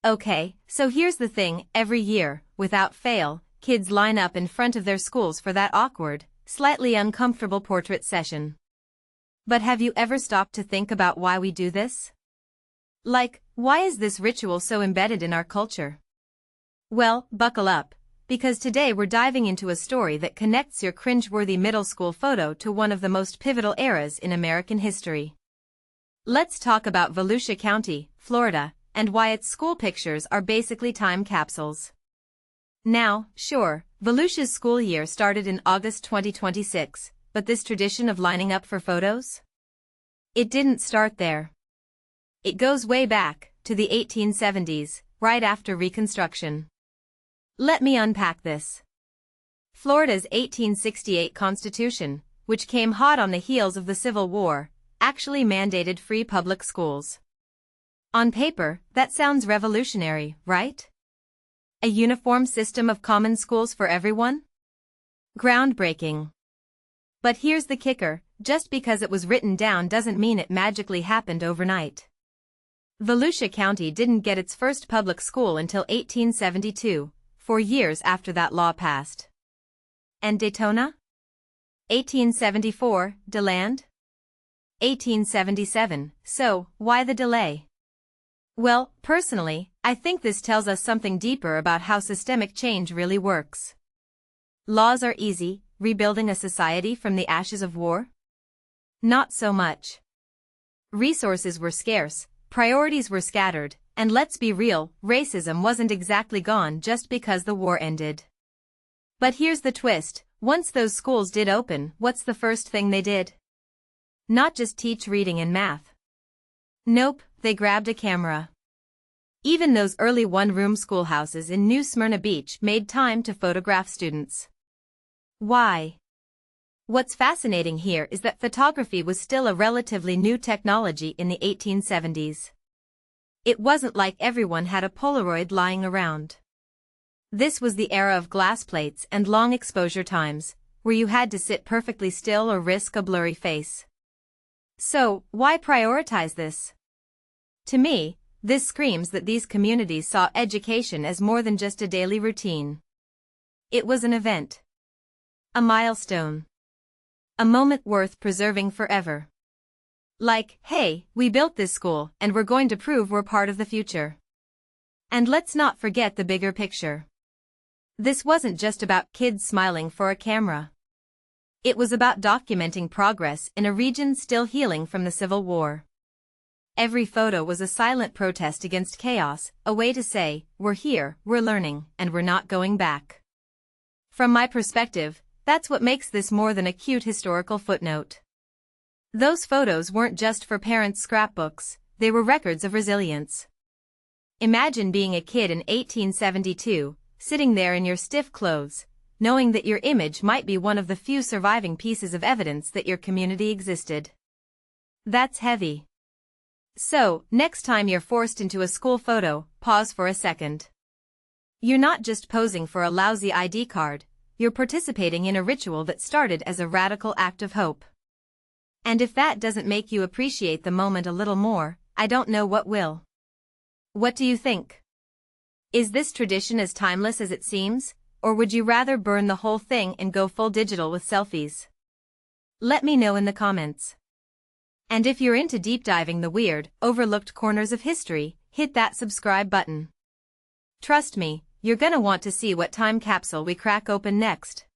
Okay, so here's the thing, every year, without fail, kids line up in front of their schools for that awkward, slightly uncomfortable portrait session. But have you ever stopped to think about why we do this? Like, why is this ritual so embedded in our culture? Well, buckle up, because today we're diving into a story that connects your cringeworthy middle school photo to one of the most pivotal eras in American history. Let's talk about Volusia County, Florida, and why its school pictures are basically time capsules. Now, sure, Volusia's school year started in August 2026, but this tradition of lining up for photos? It didn't start there. It goes way back, to the 1870s, right after Reconstruction. Let me unpack this. Florida's 1868 Constitution, which came hot on the heels of the Civil War, actually mandated free public schools. On paper, that sounds revolutionary, right? A uniform system of common schools for everyone? Groundbreaking. But here's the kicker, just because it was written down doesn't mean it magically happened overnight. Volusia County didn't get its first public school until 1872, 4 years after that law passed. And Daytona? 1874, DeLand? 1877, so, why the delay? Well, personally, I think this tells us something deeper about how systemic change really works. Laws are easy, rebuilding a society from the ashes of war? Not so much. Resources were scarce, priorities were scattered, and let's be real, racism wasn't exactly gone just because the war ended. But here's the twist, once those schools did open, what's the first thing they did? Not just teach reading and math. Nope, they grabbed a camera. Even those early one-room schoolhouses in New Smyrna Beach made time to photograph students. Why? What's fascinating here is that photography was still a relatively new technology in the 1870s. It wasn't like everyone had a Polaroid lying around. This was the era of glass plates and long exposure times, where you had to sit perfectly still or risk a blurry face. So, why prioritize this? To me, this screams that these communities saw education as more than just a daily routine. It was an event. A milestone. A moment worth preserving forever. Like, hey, we built this school, and we're going to prove we're part of the future. And let's not forget the bigger picture. This wasn't just about kids smiling for a camera. It was about documenting progress in a region still healing from the Civil War. Every photo was a silent protest against chaos, a way to say, we're here, we're learning, and we're not going back. From my perspective, that's what makes this more than a cute historical footnote. Those photos weren't just for parents' scrapbooks, they were records of resilience. Imagine being a kid in 1872, sitting there in your stiff clothes, knowing that your image might be one of the few surviving pieces of evidence that your community existed. That's heavy. So, next time you're forced into a school photo, pause for a second. You're not just posing for a lousy ID card, you're participating in a ritual that started as a radical act of hope. And if that doesn't make you appreciate the moment a little more, I don't know what will. What do you think? Is this tradition as timeless as it seems, or would you rather burn the whole thing and go full digital with selfies? Let me know in the comments. And if you're into deep diving the weird, overlooked corners of history, hit that subscribe button. Trust me, you're gonna want to see what time capsule we crack open next.